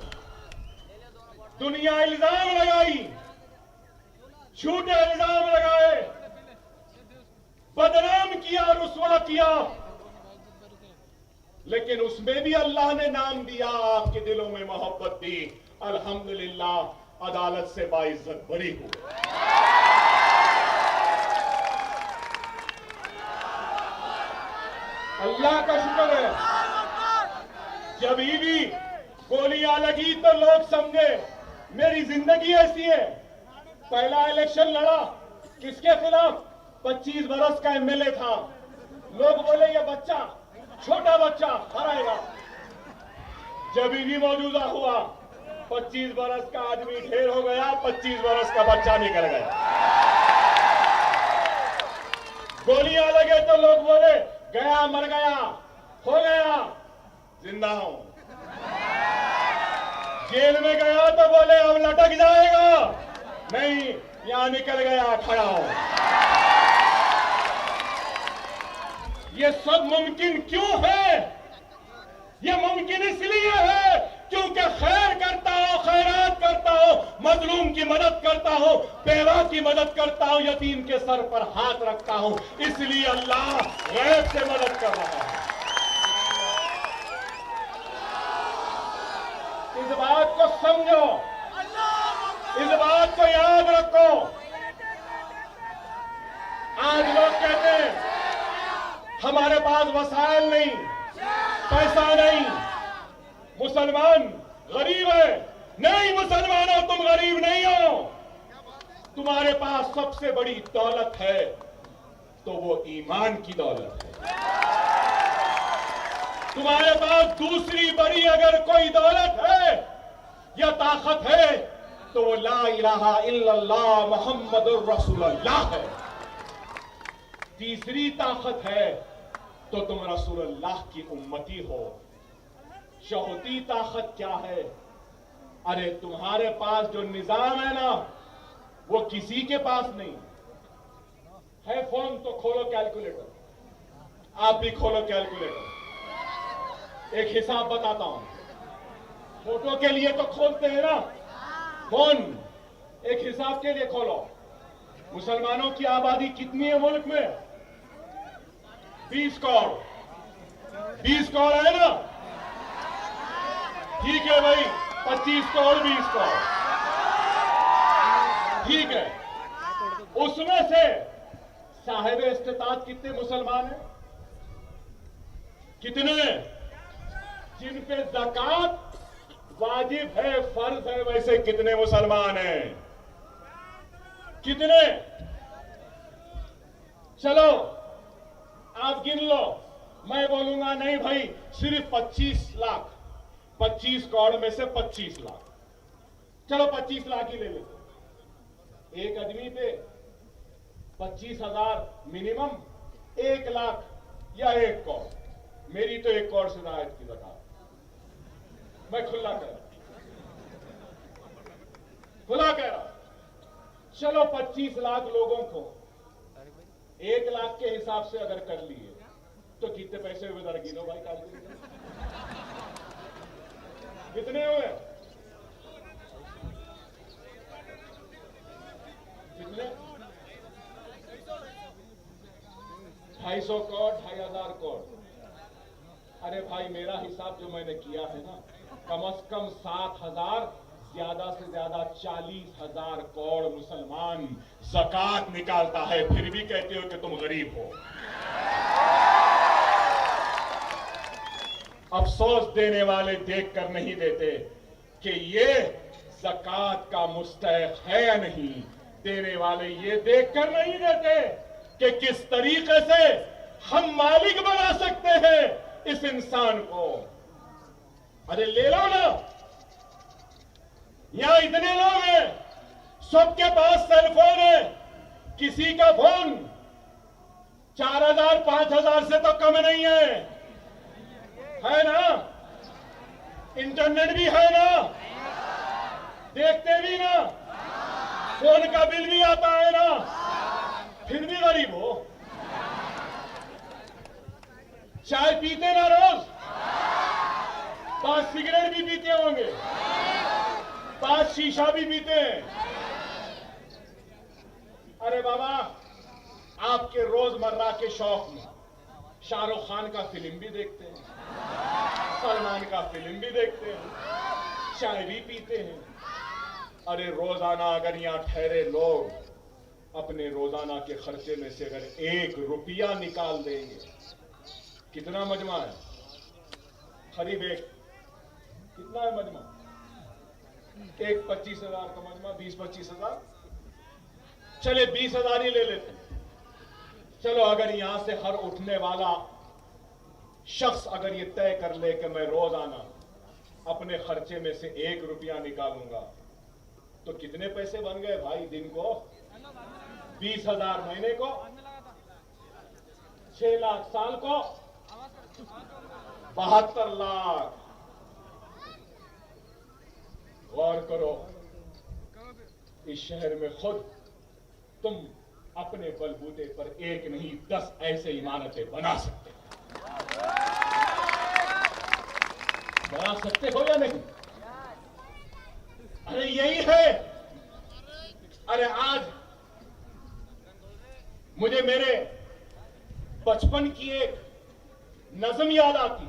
दुनिया इल्जाम लगाई, झूठे इल्जाम लगाए, बदनाम किया, रुसवा किया, लेकिन उसमें भी अल्लाह ने नाम दिया, आपके दिलों में मोहब्बत दी। अल्हम्दुलिल्लाह, अदालत से बाइज्जत बरी हुए। अल्लाह का शुक्र है। जब भी गोलियां लगी तो लोग समझे मेरी जिंदगी ऐसी है। पहला इलेक्शन लड़ा, किसके खिलाफ? 25 बरस का एमएलए था। लोग बोले ये बच्चा, छोटा बच्चा हराएगा। जब भी मौजूदा हुआ 25 बरस का आदमी ढेर हो गया, 25 बरस का बच्चा निकल गया। गोलियां लगे तो लोग बोले गया मर गया, हो गया जिंदा हूं। जेल में गया तो बोले अब लटक जाएगा, नहीं यहां निकल गया खड़ा हो। ये सब मुमकिन क्यों है? ये मुमकिन इसलिए है क्योंकि खैर करता हो, खैरात करता हो, मजलूम की मदद करता हो, बेवा की मदद करता हो, यतीम के सर पर हाथ रखता हूं, इसलिए अल्लाह गैब से मदद कर रहा है। इस बात को समझो, इस बात को याद रखो। आज लोग कहते हैं हमारे पास वसाइल नहीं, पैसा नहीं, मुसलमान गरीब है। नहीं मुसलमानों, तुम गरीब नहीं हो। तुम्हारे पास सबसे बड़ी दौलत है तो वो ईमान की दौलत है। तुम्हारे पास दूसरी बड़ी अगर कोई दौलत है या ताकत है तो वो ला इलाहा इल्लल्लाह मुहम्मदुर रसूलुल्लाह है। तीसरी ताकत है तो तुम रसूलुल्लाह की उम्मती हो। चौथी ताकत क्या है? अरे तुम्हारे पास जो निजाम है ना, वो किसी के पास नहीं है। फोन तो खोलो कैलकुलेटर, आप भी खोलो कैलकुलेटर। एक हिसाब बताता हूं, फोटो के लिए तो खोलते हैं ना फोन, एक हिसाब के लिए खोलो। मुसलमानों की आबादी कितनी है मुल्क में? 20 करोड़। 20 करोड़ है ना? ठीक है भाई, 25 करोड़ 20 करोड़, ठीक है। उसमें से साहिब इस्तिताअत कितने मुसलमान हैं? कितने? जिन पे ज़कात वाजिब है, फर्ज है, वैसे कितने मुसलमान हैं? कितने? चलो आप गिन लो, मैं बोलूंगा नहीं भाई सिर्फ 25 लाख। 25 करोड़ में से 25 लाख, चलो 25 लाख ही ले लेते। एक आदमी पे 25,000 मिनिमम, 1 लाख या 1 करोड़। मेरी तो 1 करोड़ से जायद की ज़कात, मैं खुला कह रहा। चलो 25 लाख लोगों को 1 लाख के हिसाब से अगर कर लिए तो कितने पैसे हुए? जरा गिनो भाई, कितने हुए? कितने? 250 करोड़, 2,500 करोड़। अरे भाई मेरा हिसाब जो मैंने किया है ना, कम से कम 7,000, ज्यादा से ज्यादा 40,000 करोड़ मुसलमान ज़कात निकालता है, फिर भी कहते हो कि तुम गरीब हो। अफसोस देने वाले देखकर नहीं देते कि ये ज़कात का मुस्तहिक है या नहीं। देने वाले ये देखकर नहीं देते कि किस तरीके से हम मालिक बना सकते हैं इस इंसान को। अरे ले लो ना, यहां इतने लोग हैं, सबके पास सेलफोन है। किसी का फोन 4,000 5,000 से तो कम नहीं है ना? इंटरनेट भी है ना? देखते भी ना? फोन का बिल भी आता है ना? फिर भी गरीब हो। चाय पीते ना रोज? 5 सिगरेट भी पीते होंगे, 5 शीशा भी पीते हैं। अरे बाबा, आपके रोजमर्रा के शौक में शाहरुख खान का फिल्म भी देखते हैं, सलमान का फिल्म भी देखते हैं, चाय भी पीते हैं। अरे रोजाना अगर यहां ठहरे लोग अपने रोजाना के खर्चे में से अगर 1 रुपया निकाल देंगे, कितना मजमा है? करीब एक, कितना है मजमा? एक 25,000 का मजमा, 20-25,000। चले 20,000 ही ले लेते हैं। चलो अगर यहां से हर उठने वाला शख्स अगर ये तय कर ले कि मैं रोजाना अपने खर्चे में से 1 रुपया निकालूंगा तो कितने पैसे बन गए भाई? दिन को 20,000, महीने को 6 लाख, साल को 72 लाख। गौर करो, इस शहर में खुद तुम अपने बलबूते पर 1 नहीं 10 ऐसे इमारतें बना सकते हो या नहीं? अरे यही है। अरे आज मुझे मेरे बचपन की एक नज्म याद आती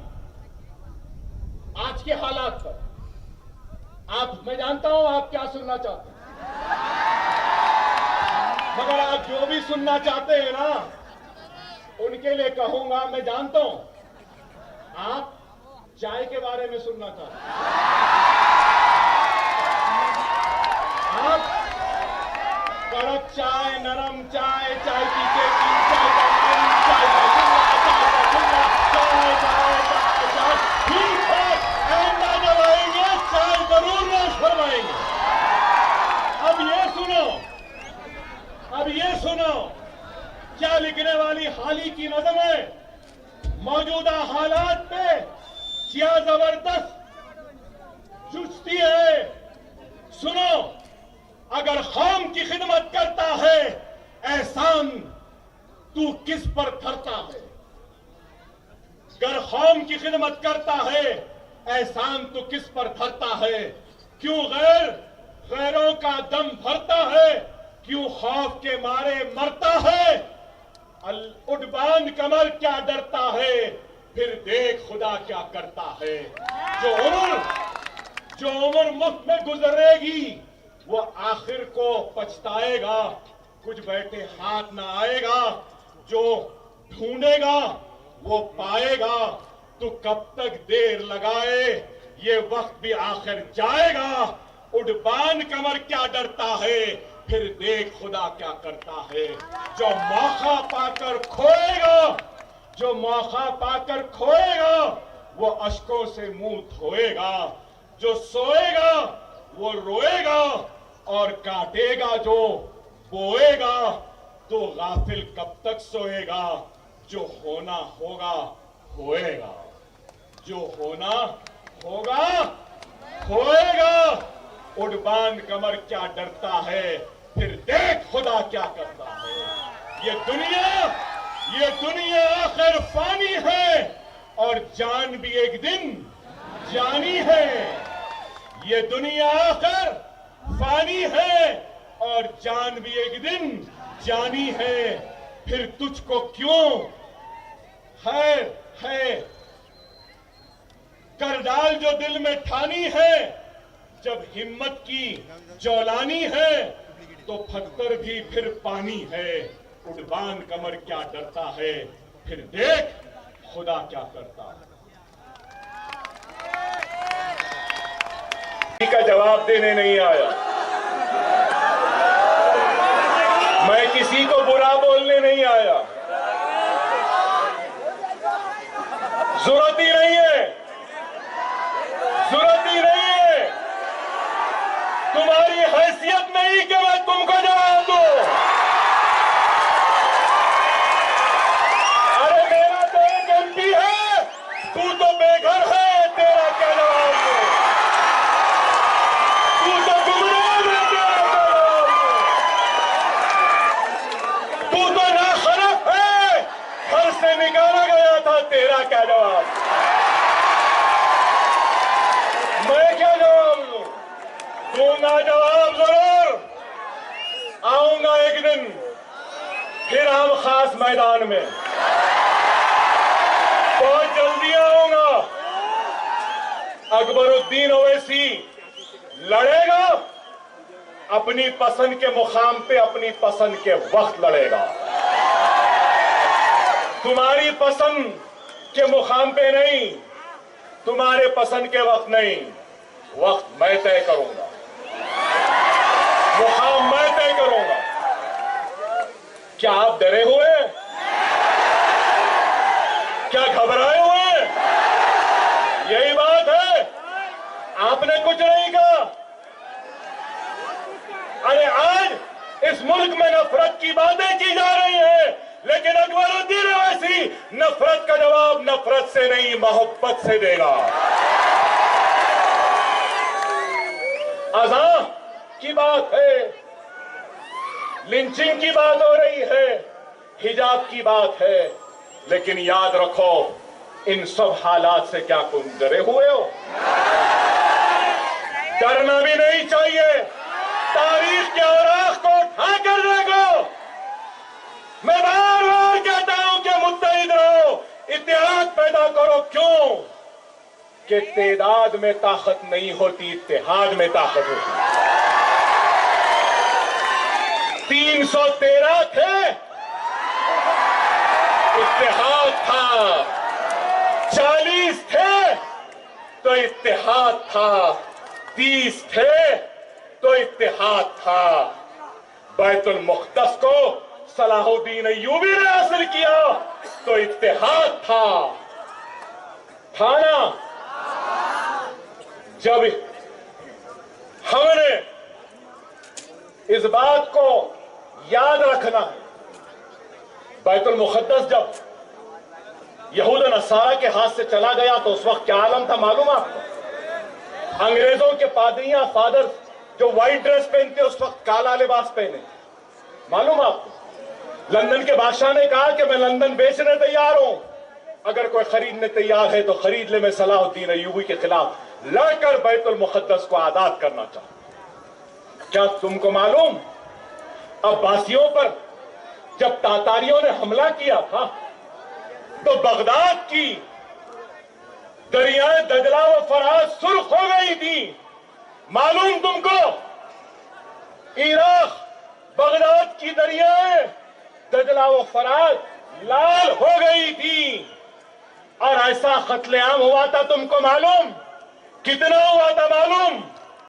आज के हालात पर। मैं जानता हूं आप क्या सुनना चाहते हैं, मगर आप जो भी सुनना चाहते हैं ना, उनके लिए कहूंगा, मैं जानता हूं आप चाय के बारे में सुनना चाहते हैं। आप कड़क चाय, नरम चाय, चाय पी के चाय का नाम, चाय का सुनना, चाय ठीक है। आइंदा जब आएंगे चाय जरूर नोश फरमाएंगे। अब ये सुनो क्या लिखने वाली हाली की नज़म है। मौजूदा हालात पे क्या जबरदस्त जुस्ती है। सुनो, अगर कौम की खिदमत करता है, एहसान तू किस पर धरता है। अगर कौम की खिदमत करता है, एहसान तू किस पर धरता है। क्यों गैरों का दम भरता है, क्यों खौफ के मारे मरता है। उड़बान कमर क्या डरता है, फिर देख खुदा क्या करता है। जो उम्र मुफ्त में गुजरेगी वो आखिर को पछताएगा। कुछ बैठे हाथ ना आएगा, जो ढूंढेगा वो पाएगा। तू कब तक देर लगाए, ये वक्त भी आखिर जाएगा। उड़बान कमर क्या डरता है, फिर देख खुदा क्या करता है। जो मौका पाकर खोएगा, वो अश्कों से मुंह धोएगा। जो सोएगा वो रोएगा, और काटेगा जो बोएगा। तो गाफिल कब तक सोएगा, जो होना होगा होएगा। जो होना होगा होएगा। उड़बान कमर क्या डरता है, फिर देख खुदा क्या करता है। ये दुनिया आखिर फानी है, और जान भी एक दिन जानी है। ये दुनिया आखिर फानी है, और जान भी एक दिन जानी है। फिर तुझको क्यों है कर डाल जो दिल में ठानी है। जब हिम्मत की जौलानी है, तो पत्थर भी फिर पानी है। उड़बान कमर क्या डरता है, फिर देख खुदा क्या करता है। का जवाब देने नहीं आया। मैं किसी को बुरा बोलने नहीं आया। जरूरत ही नहीं है, तुम्हारी हैसियत नहीं कि मैं तुमको जवाब दूं। अरे मेरा तो एक एमपी है, तू तो बेघर है, तेरा क्या जवाब दूं। तू तो गुमराह है, तेरा क्या जवाब दूं। तू तो नाखरफ है, घर से निकाला गया था, तेरा क्या जवाब। मैं क्या जवाब दूं? दूंगा जवाब जरूर। आऊंगा एक दिन फिर हम खास मैदान में, बहुत जल्दी आऊंगा। अकबरुद्दीन ओवैसी लड़ेगा, अपनी पसंद के मुकाम पे, अपनी पसंद के वक्त लड़ेगा। तुम्हारी पसंद के मुकाम पे नहीं, तुम्हारे पसंद के वक्त नहीं। वक्त मैं तय करूंगा, मुकाम मैं तय करूंगा। क्या आप डरे हुए हैं? क्या घबराए हुए हैं? यही बात है। अरे आज इस मुल्क में नफरत की बातें की जा रही हैं, लेकिन अकबरुद्दीन ओवैसी नफरत का जवाब नफरत से नहीं मोहब्बत से देगा। अज़ां की बात है, लिंचिंग की बात हो रही है, हिजाब की बात है, लेकिन याद रखो इन सब हालात से क्या तुम डरे हुए हो? डरना भी नहीं चाहिए। तारीख के औराख को उठा कर देखो। मैं बार बार कहता हूं कि मुत्तहिद रहो, इत्तेहाद पैदा करो। क्यों? कि तेदाद में ताकत नहीं होती, इत्तेहाद में ताकत होती। 313 थे, इत्तेहाद था। 40 थे तो इत्तेहाद था। 30 थे तो इत्तेहाद था। बैतुल मुक़द्दस को सलाहुद्दीन अय्यूबी ने हासिल किया तो इत्तेहाद था ना? जब हमने इस बात को याद रखना है, बैतुल मुक़द्दस जब यहूद नसारा के हाथ से चला गया तो उस वक्त क्या आलम था मालूम आपको? अंग्रेजों के पादरियां, फादर जो व्हाइट ड्रेस पहनते उस वक्त काला लिबास पहने, मालूम आपको? लंदन के बादशाह ने कहा कि मैं लंदन बेचने तैयार हूं, अगर कोई खरीदने तैयार है तो खरीद ले। मैं सलाहुद्दीन अय्यूबी के खिलाफ लड़कर बैतुल मुक़द्दस को आजाद करना चाहता। क्या तुमको मालूम अब्बासियों पर जब तातारियों ने हमला किया था तो बगदाद की दरियाएं दजला व फरात सुर्ख हो गई थी। मालूम तुमको? इराक बगदाद की दरियाएं दजला व फरात लाल हो गई थी। और ऐसा कत्लेआम हुआ था, तुमको मालूम? कितना हुआ था मालूम?